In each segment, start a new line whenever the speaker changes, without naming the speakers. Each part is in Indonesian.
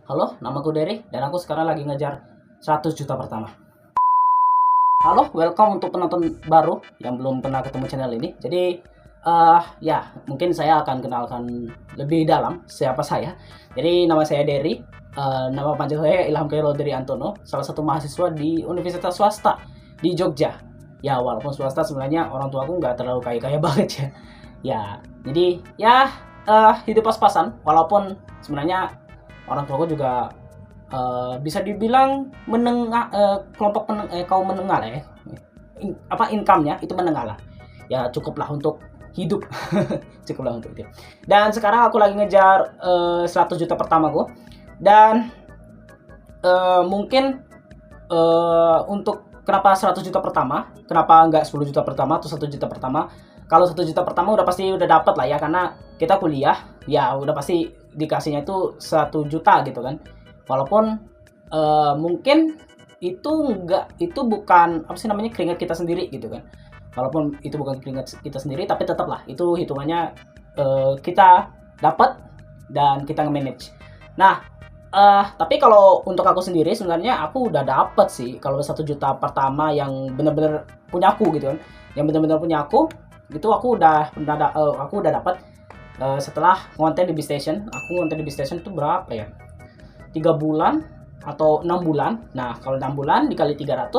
Halo, namaku Derry dan aku sekarang lagi ngejar 100 juta pertama. Halo, welcome untuk penonton baru yang belum pernah ketemu channel ini. Jadi, ya, mungkin saya akan kenalkan lebih dalam siapa saya. Jadi, nama saya Derry. Nama panjang saya Ilham Khairul Derry Antono, salah satu mahasiswa di Universitas Swasta di Jogja. Ya, walaupun swasta sebenarnya orang tua aku nggak terlalu kaya-kaya banget ya. Ya, jadi ya hidup pas-pasan. Walaupun sebenarnya orang tuaku juga bisa dibilang menengah, kelompok kaum menengah lah ya. Income-nya itu menengah lah. Ya cukuplah untuk hidup. Cukuplah untuk itu. Dan sekarang aku lagi ngejar 100 juta pertamaku. Dan mungkin untuk kenapa 100 juta pertama, kenapa nggak 10 juta pertama atau 1 juta pertama? Kalau 1 juta pertama udah pasti udah dapat lah ya, karena kita kuliah ya udah pasti dikasihnya itu 1 juta gitu kan. Walaupun mungkin itu bukan apa sih namanya, keringat kita sendiri gitu kan. Walaupun itu bukan keringat kita sendiri, tapi tetaplah itu hitungannya kita dapat dan kita nge-manage. Nah, tapi kalau untuk aku sendiri sebenarnya aku udah dapet sih kalau 1 juta pertama yang bener-bener punya aku gitu kan. Yang bener-bener punya aku itu aku udah dapat setelah konten di B-Station. Aku konten di B-Station itu berapa ya? 3 bulan atau 6 bulan. Nah, kalau 6 bulan dikali 300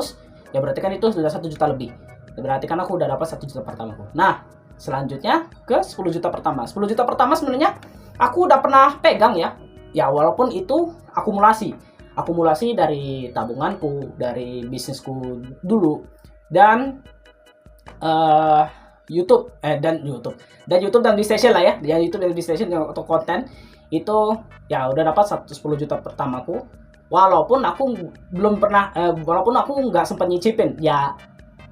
ya berarti kan itu sudah 1 juta lebih. Berarti kan aku udah dapat 1 juta pertamaku. Nah, selanjutnya ke 10 juta pertama. 10 juta pertama sebenarnya aku udah pernah pegang ya. Ya walaupun itu akumulasi dari tabunganku, dari bisnisku dulu, dan YouTube dan B-Station lah ya YouTube dan B-Station untuk konten itu ya udah dapat 10 juta pertamaku. Walaupun aku walaupun aku nggak sempat nyicipin, ya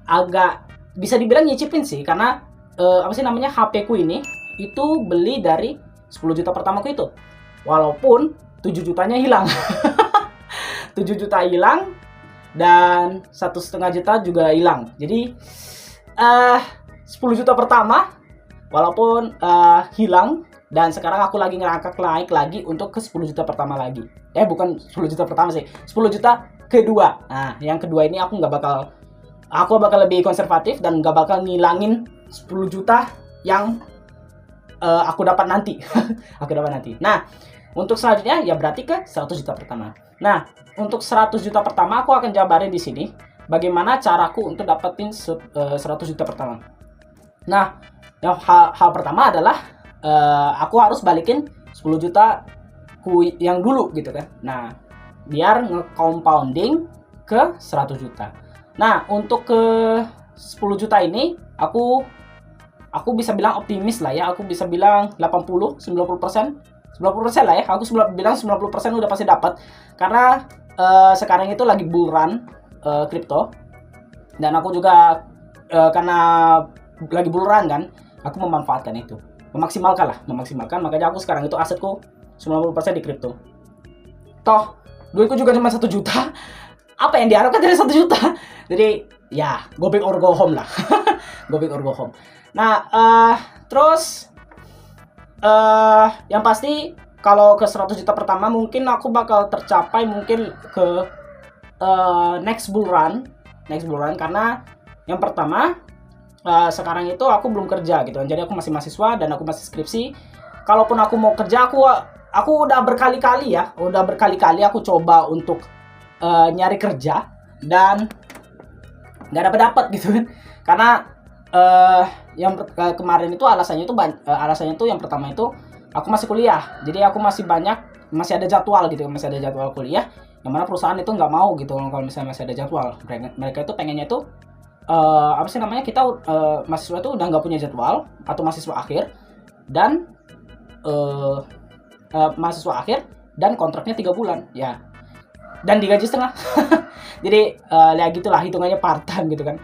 agak bisa dibilang nyicipin sih, karena apa sih namanya, HP ku ini itu beli dari 10 juta pertamaku itu. Walaupun 7 jutanya hilang. 7 juta hilang dan 1,5 juta juga hilang. Jadi 10 juta pertama walaupun hilang, dan sekarang aku lagi ngerangkak naik lagi untuk ke 10 juta pertama lagi. Bukan 10 juta pertama sih, 10 juta kedua. Nah, yang kedua ini aku bakal lebih konservatif dan nggak bakal ngilangin 10 juta yang aku dapat nanti. Aku dapat nanti. Nah, untuk selanjutnya ya berarti ke 100 juta pertama. Nah, untuk 100 juta pertama aku akan jabarin di sini bagaimana caraku untuk dapetin 100 juta pertama. Nah, yang hal pertama adalah aku harus balikin 10 juta yang dulu gitu kan. Nah, biar nge-compounding ke 100 juta. Nah, untuk ke 10 juta ini aku bisa bilang optimis lah ya. Aku bisa bilang 80-90% lah ya. Aku bilang 90% udah pasti dapat. Karena sekarang itu lagi bull run kripto. Dan aku juga karena lagi bull run kan, aku memanfaatkan itu. Memaksimalkan. Makanya aku sekarang itu asetku 90% di kripto. Toh, duitku juga cuma 1 juta. Apa yang diharapkan dari 1 juta? Jadi, ya, go big or go home lah. Go big or go home. Nah, terus yang pasti kalau ke 100 juta pertama mungkin aku bakal tercapai mungkin ke next bull run, karena yang pertama sekarang itu aku belum kerja gitu kan. Jadi aku masih mahasiswa dan aku masih skripsi. Kalaupun aku mau kerja, aku udah berkali-kali aku coba untuk nyari kerja dan nggak dapat gitu kan. Karena yang kemarin itu alasannya itu yang pertama itu aku masih kuliah. Jadi aku masih ada jadwal gitu, masih ada jadwal kuliah, yang mana perusahaan itu nggak mau gitu kalau misalnya masih ada jadwal. Mereka itu pengennya itu apa sih namanya, kita mahasiswa itu udah nggak punya jadwal atau mahasiswa akhir dan kontraknya 3 bulan ya, dan digaji setengah. Jadi ya gitulah hitungannya part time gitu kan.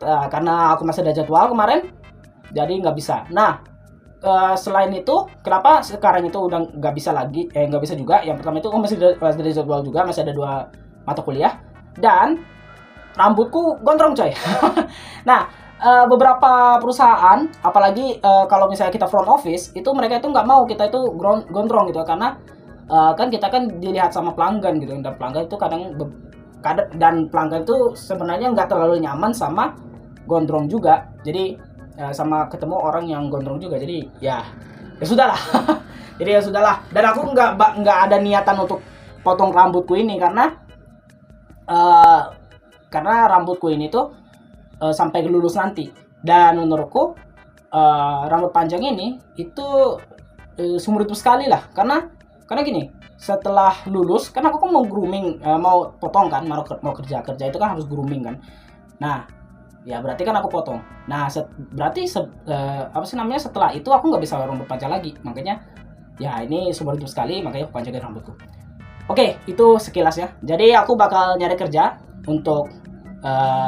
Karena aku masih ada jadwal kemarin, jadi nggak bisa. Nah, selain itu, kenapa sekarang itu udah nggak bisa lagi? Nggak bisa juga. Yang pertama itu aku masih ada jadwal juga, masih ada 2 mata kuliah, dan rambutku gondrong coy. Nah, beberapa perusahaan, apalagi kalau misalnya kita front office, itu mereka itu nggak mau kita itu gondrong gitu, karena kan kita kan dilihat sama pelanggan gitu, dan pelanggan itu dan pelanggan itu sebenarnya nggak terlalu nyaman sama gondrong juga. Jadi sama ketemu orang yang gondrong juga. Jadi ya sudahlah. Jadi ya sudahlah. Dan aku nggak ada niatan untuk potong rambutku ini karena rambutku ini tuh sampai lulus nanti. Dan menurutku rambut panjang ini itu seumur hidup sekali lah, karena gini, setelah lulus kan aku kan mau grooming, mau potong kan, mau kerja itu kan harus grooming kan. Nah ya berarti kan aku potong. Nah berarti setelah itu aku nggak bisa rambut panjang lagi, makanya ya ini seumur hidup sekali, makanya aku panjangin rambutku. Oke, itu sekilas ya. Jadi aku bakal nyari kerja untuk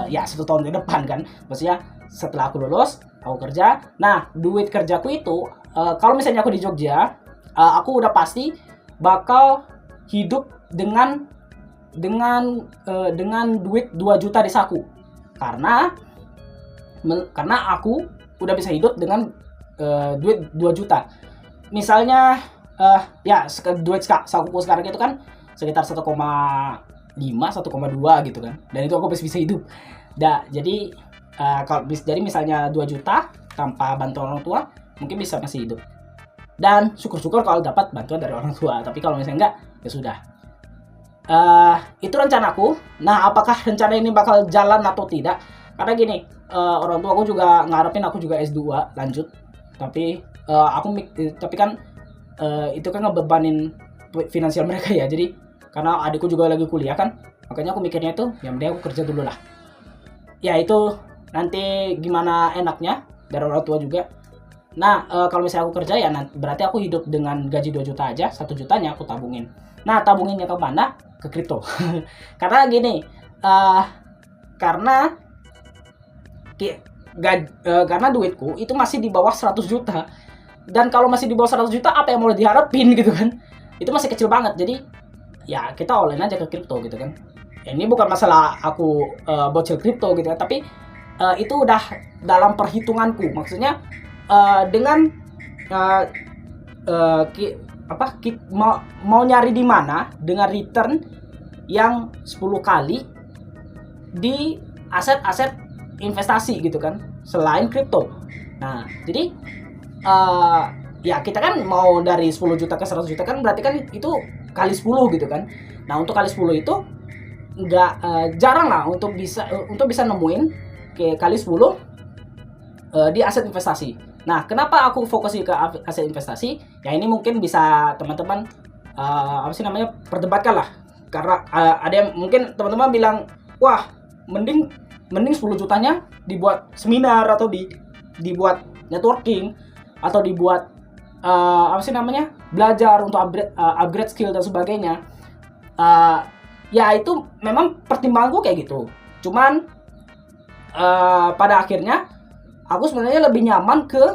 ya 1 tahun ke depan kan, maksudnya setelah aku lulus aku kerja. Nah duit kerjaku itu kalau misalnya aku di Jogja, aku udah pasti bakal hidup dengan duit 2 juta di saku, karena aku udah bisa hidup dengan duit 2 juta. Misalnya ya duit sakuku sekarang itu kan sekitar 1,5 1,2 gitu kan, dan itu aku bisa hidup. Jadi jadi misalnya 2 juta tanpa bantuan orang tua mungkin bisa masih hidup, dan syukur-syukur kalau dapat bantuan dari orang tua. Tapi kalau misalnya enggak, ya sudah. Itu rencanaku. Nah apakah rencana ini bakal jalan atau tidak? Karena gini, orang tua aku juga ngarepin aku juga S2 lanjut, tapi kan itu kan ngebebanin finansial mereka ya. Jadi karena adikku juga lagi kuliah kan, makanya aku mikirnya itu ya mending aku kerja dulu lah. Ya itu nanti gimana enaknya dari orang tua juga. Nah kalau misalnya aku kerja ya berarti aku hidup dengan gaji 2 juta aja, 1 jutanya aku tabungin. Nah tabunginnya ke mana? Ke kripto. Karena gini, karena duitku itu masih di bawah 100 juta. Dan kalau masih di bawah 100 juta, apa yang mau diharapin gitu kan? Itu masih kecil banget. Jadi ya kita all in aja ke kripto gitu kan. Ini bukan masalah aku bocil kripto gitu kan, tapi itu udah dalam perhitunganku. Maksudnya dengan mau nyari di mana dengan return yang 10 kali di aset-aset investasi gitu kan, selain kripto. Nah jadi ya kita kan mau dari 10 juta ke 100 juta kan, berarti kan itu kali 10 gitu kan. Nah untuk kali 10 itu nggak jarang lah untuk bisa nemuin kali 10 di aset investasi. Nah kenapa aku fokusin ke aset investasi? Ya ini mungkin bisa teman-teman perdebatkan lah. Karena ada yang mungkin teman-teman bilang, wah mending 10 jutanya dibuat seminar, atau dibuat networking, atau dibuat belajar untuk upgrade skill dan sebagainya. Ya itu memang pertimbanganku kayak gitu. Cuman pada akhirnya aku sebenarnya lebih nyaman ke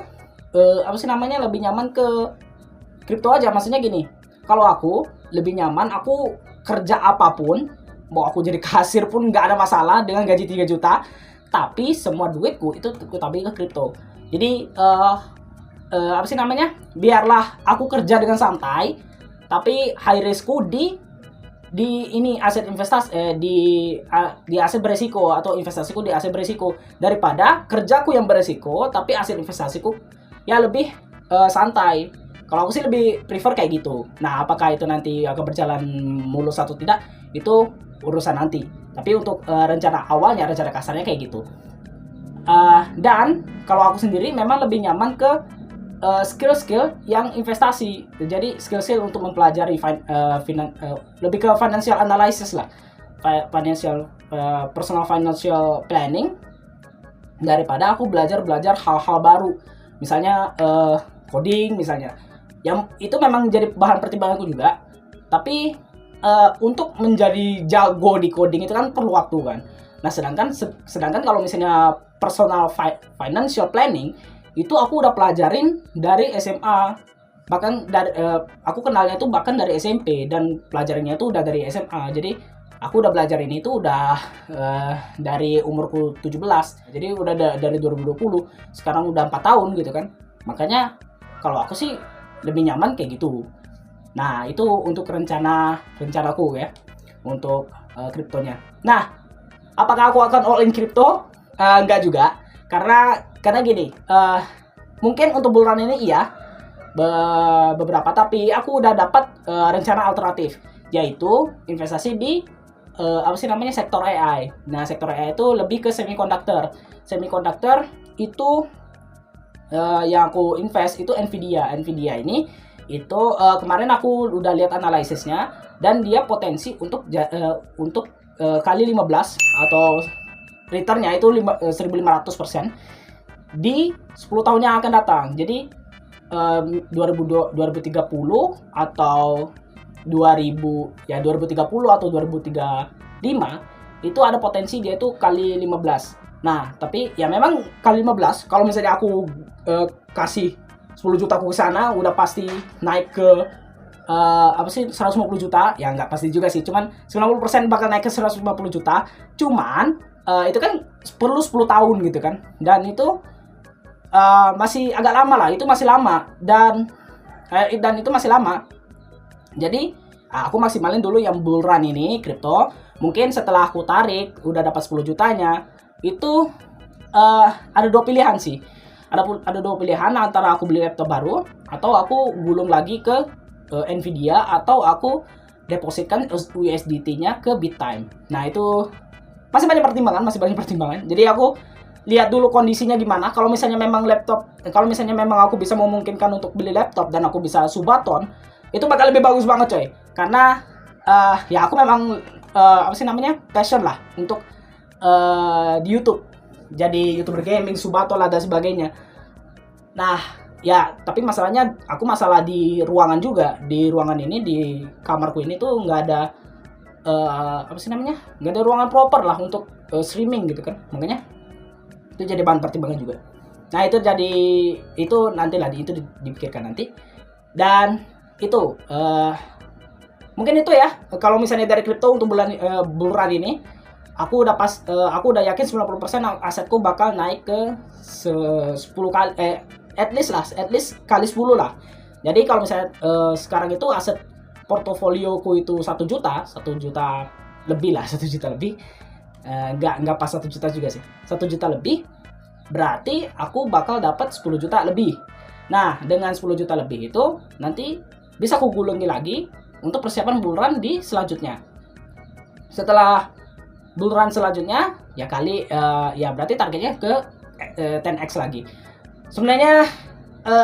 kripto aja. Maksudnya gini, kalau aku lebih nyaman, aku kerja apapun, mau aku jadi kasir pun nggak ada masalah dengan gaji 3 juta, tapi semua duitku itu aku taruh ke kripto. Jadi biarlah aku kerja dengan santai, tapi high riskku di ini aset investasi, di aset beresiko, atau investasiku di aset beresiko, daripada kerjaku yang beresiko tapi aset investasiku ya lebih santai. Kalau aku sih lebih prefer kayak gitu. Nah apakah itu nanti akan berjalan mulus atau tidak, itu urusan nanti. Tapi untuk rencana awalnya, rencana kasarnya kayak gitu. Dan kalau aku sendiri memang lebih nyaman ke skill-skill yang investasi. Jadi skill-skill untuk mempelajari lebih ke financial analysis lah, personal financial planning, daripada aku belajar hal-hal baru, misalnya coding misalnya. Yang itu memang jadi bahan pertimbanganku juga. Tapi untuk menjadi jago di coding itu kan perlu waktu kan. Nah sedangkan kalau misalnya personal financial planning itu aku udah pelajarin dari SMA, bahkan aku kenalnya tuh bahkan dari SMP, dan pelajarannya tuh udah dari SMA. Jadi aku udah belajar ini tuh udah dari umurku 17. Jadi udah dari 2020, sekarang udah 4 tahun gitu kan. Makanya kalau aku sih lebih nyaman kayak gitu. Nah, itu untuk rencanaku ya untuk kriptonya. Nah, apakah aku akan all in kripto? Enggak juga, karena gini, mungkin untuk bulan ini iya, beberapa, tapi aku udah dapat rencana alternatif, yaitu investasi di apa sih namanya, sektor AI. Nah, sektor AI itu lebih ke semiconductor. Semiconductor itu yang aku invest itu Nvidia. Nvidia ini itu kemarin aku udah lihat analisisnya, dan dia potensi untuk kali 15 atau returnnya itu 1500% di 10 tahun yang akan datang. Jadi 2030 atau 2030 atau 2035 itu ada potensi dia itu kali 15. Nah, tapi ya memang kali 15, kalau misalnya aku kasih 10 juta aku ke sana, udah pasti naik ke apa sih, 150 juta. Ya nggak pasti juga sih, cuman 90% bakal naik ke 150 juta. Cuman itu kan perlu 10 tahun gitu kan. Dan itu masih agak lama lah, itu masih lama. Dan itu masih lama. Jadi aku maksimalin dulu yang bull run ini kripto. Mungkin setelah aku tarik udah dapat 10 jutanya, itu ada dua pilihan sih. Ada dua pilihan, antara aku beli laptop baru atau aku gulung lagi ke Nvidia, atau aku depositkan USDT-nya ke BitTime. Nah, itu masih banyak pertimbangan. Jadi aku lihat dulu kondisinya gimana. Kalau misalnya memang aku bisa memungkinkan untuk beli laptop dan aku bisa subaton, itu bakal lebih bagus banget coy. Karena ya aku memang apa sih namanya, passion lah untuk di YouTube. Jadi YouTuber gaming, subaton lah dan sebagainya. Nah, ya tapi masalahnya aku masalah di ruangan juga. Di ruangan ini, di kamarku ini tuh nggak ada apa sih namanya, nggak ada ruangan proper lah untuk streaming gitu kan. Makanya itu jadi bahan pertimbangan juga. Nah, itu nantilah, itu dipikirkan nanti. Dan itu mungkin itu ya, kalau misalnya dari kripto untuk bulan ini, aku udah yakin 90% asetku bakal naik ke 10 kali, at least kali 10 lah. Jadi kalau misalnya sekarang itu aset portofolioku itu 1 juta lebih lah, 1 juta lebih. Enggak pas 1 juta juga sih. 1 juta lebih berarti aku bakal dapat 10 juta lebih. Nah, dengan 10 juta lebih itu nanti bisa aku gulungi lagi untuk persiapan bull run di selanjutnya. Setelah bull run selanjutnya ya ya berarti targetnya ke 10x lagi. Sebenarnya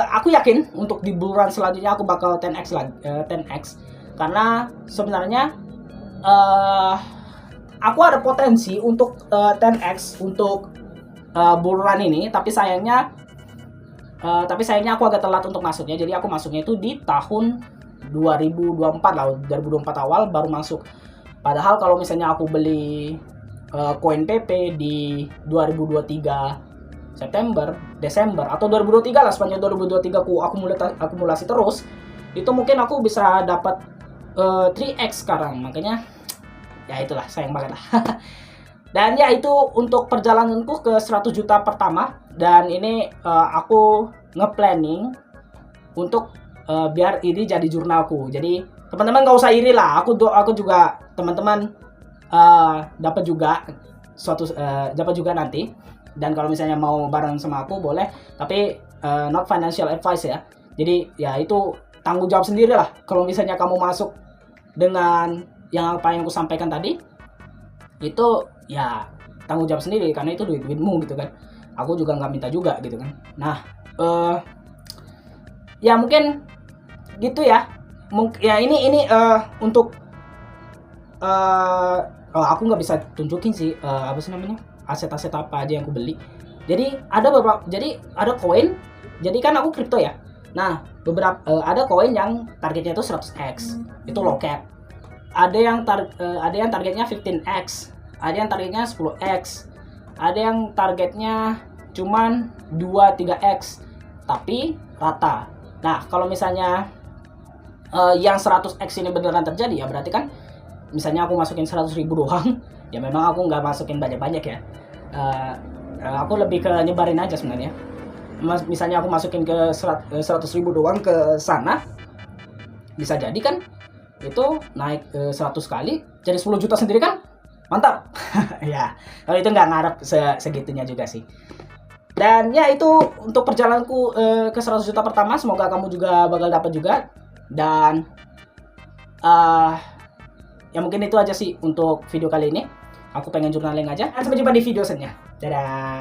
aku yakin untuk di bull run selanjutnya aku bakal 10x lagi, 10x, karena sebenarnya aku ada potensi untuk 10x untuk bull run ini, tapi sayangnya aku agak telat untuk masuknya. Jadi aku masuknya itu di tahun 2024 lah, 2024 awal baru masuk. Padahal kalau misalnya aku beli koin PP di 2023 September, Desember, atau 2023 lah, sepanjang 2023 aku akumulasi terus, itu mungkin aku bisa dapat 3x sekarang. Makanya ya itulah, sayang banget lah. Dan ya itu untuk perjalananku ke 100 juta pertama. Dan ini aku nge-planning untuk biar ini jadi jurnalku. Jadi teman-teman gak usah iri lah. Aku juga, teman-teman dapat juga nanti. Dan kalau misalnya mau bareng sama aku boleh, tapi not financial advice ya. Jadi ya itu tanggung jawab sendiri lah. Kalau misalnya kamu masuk dengan yang apa yang aku sampaikan tadi, itu ya tanggung jawab sendiri, karena itu duitmu gitu kan. Aku juga nggak minta juga gitu kan. Nah, ya mungkin gitu ya. Ya ini untuk aku nggak bisa tunjukin sih apa sih namanya, aset-aset apa aja yang aku beli. Jadi ada koin. Jadi kan aku kripto ya. Nah, ada koin yang targetnya itu 100x, itu low cap. Ada yang targetnya 15x, ada yang targetnya 10x, ada yang targetnya cuman 2-3x, tapi rata. Nah, kalau misalnya yang 100x ini beneran terjadi, ya berarti kan misalnya aku masukin 100.000 doang, ya memang aku nggak masukin banyak-banyak ya. Aku lebih ke nyebarin aja sebenarnya. Misalnya aku masukin ke 100.000 doang ke sana, bisa jadi kan itu naik 100 kali jadi 10 juta sendiri kan mantap. Ya kalau itu nggak ngarep segitunya juga sih. Dan ya itu untuk perjalananku ke 100 juta pertama, semoga kamu juga bakal dapat juga. Dan ya mungkin itu aja sih untuk video kali ini. Aku pengen journaling aja. Dan sampai jumpa di video selanjutnya. Dadah.